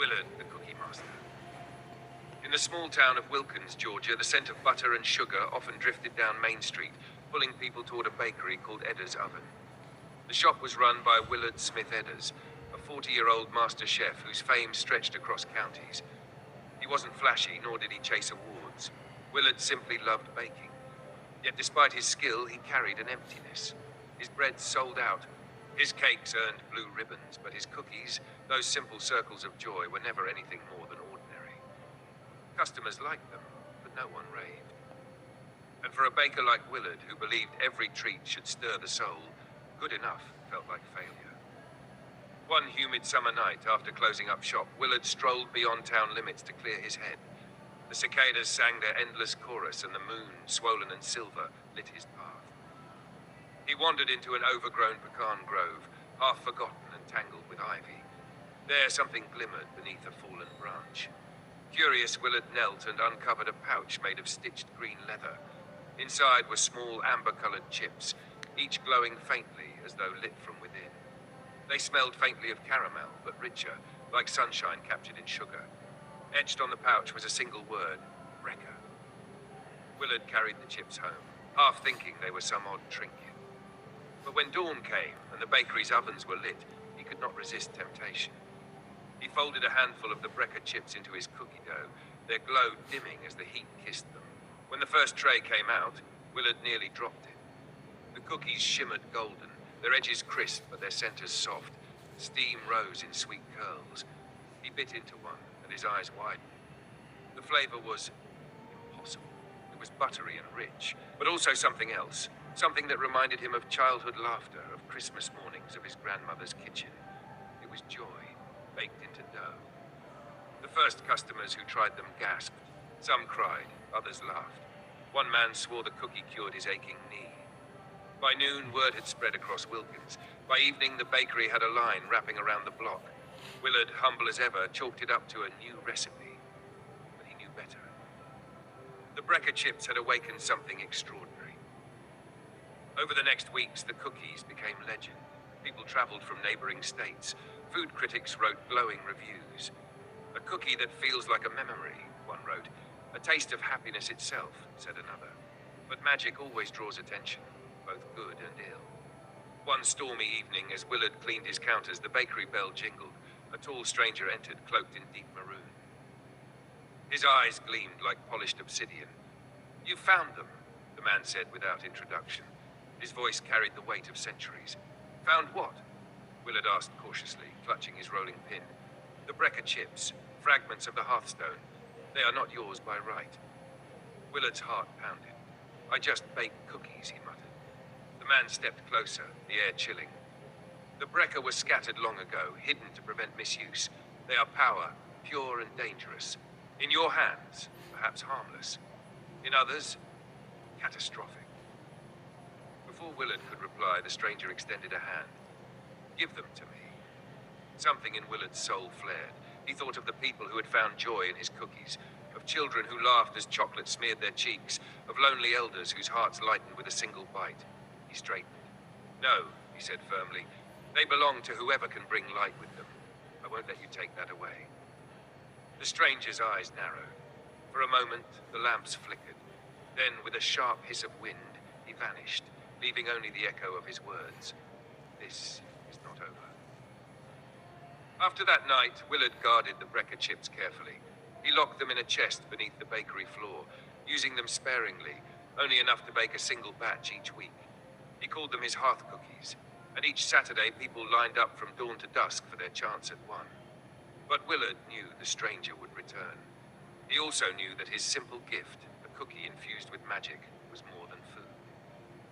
Willard, the cookie master. In the small town of Wilkens, Georgia, the scent of butter and sugar often drifted down Main Street, pulling people toward a bakery called Edders' Oven. The shop was run by Willard Smith Edders, a 40-year-old master chef whose fame stretched across counties. He wasn't flashy, nor did he chase awards. Willard simply loved baking. Yet despite his skill, he carried an emptiness. His bread sold out. His cakes earned blue ribbons, but his cookies, those simple circles of joy, were never anything more than ordinary. Customers liked them, but no one raved. And for a baker like Willard, who believed every treat should stir the soul, good enough felt like failure. One humid summer night, after closing up shop, Willard strolled beyond town limits to clear his head. The cicadas sang their endless chorus, and the moon, swollen and silver, lit his path. He wandered into an overgrown pecan grove, half forgotten and tangled with ivy. There something glimmered beneath a fallen branch. Curious, Willard knelt and uncovered a pouch made of stitched green leather. Inside were small amber-colored chips, each glowing faintly as though lit from within. They smelled faintly of caramel, but richer, like sunshine captured in sugar. Etched on the pouch was a single word, Brekka. Willard carried the chips home, half thinking they were some odd trinket. But when dawn came and the bakery's ovens were lit, he could not resist temptation. He folded a handful of the Brekka chips into his cookie dough, their glow dimming as the heat kissed them. When the first tray came out, Willard nearly dropped it. The cookies shimmered golden, their edges crisp but their centers soft. Steam rose in sweet curls. He bit into one, and his eyes widened. The flavor was impossible. It was buttery and rich, but also something else. Something that reminded him of childhood laughter, of Christmas mornings of his grandmother's kitchen. It was joy, baked into dough. The first customers who tried them gasped. Some cried, others laughed. One man swore the cookie cured his aching knee. By noon, word had spread across Wilkens. By evening, the bakery had a line wrapping around the block. Willard, humble as ever, chalked it up to a new recipe. But he knew better. The Brekka chips had awakened something extraordinary. Over the next weeks, the cookies became legend. People traveled from neighboring states. Food critics wrote glowing reviews. A cookie that feels like a memory, one wrote. A taste of happiness itself, said another. But magic always draws attention, both good and ill. One stormy evening, as Willard cleaned his counters, the bakery bell jingled. A tall stranger entered, cloaked in deep maroon. His eyes gleamed like polished obsidian. "You found them," the man said without introduction. His voice carried the weight of centuries. "Found what?" Willard asked cautiously, clutching his rolling pin. "The Brekka chips, fragments of the hearthstone. They are not yours by right." Willard's heart pounded. "I just baked cookies," he muttered. The man stepped closer, the air chilling. "The Brekka were scattered long ago, hidden to prevent misuse. They are power, pure and dangerous. In your hands, perhaps harmless. In others, catastrophic." Before Willard could reply, the stranger extended a hand. "Give them to me." Something in Willard's soul flared. He thought of the people who had found joy in his cookies, of children who laughed as chocolate smeared their cheeks, of lonely elders whose hearts lightened with a single bite. He straightened. "No," he said firmly. "They belong to whoever can bring light with them. I won't let you take that away." The stranger's eyes narrowed. For a moment, the lamps flickered. Then, with a sharp hiss of wind, he vanished, leaving only the echo of his words. "This is not over." After that night, Willard guarded the Brekka chips carefully. He locked them in a chest beneath the bakery floor, using them sparingly, only enough to bake a single batch each week. He called them his hearth cookies, and each Saturday people lined up from dawn to dusk for their chance at one. But Willard knew the stranger would return. He also knew that his simple gift, a cookie infused with magic, was more than food.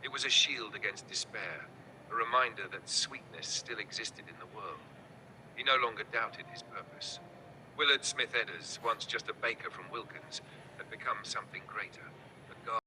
It was a shield against despair, a reminder that sweetness still existed in the world. He no longer doubted his purpose. Willard Smith Edders, once just a baker from Wilkens, had become something greater.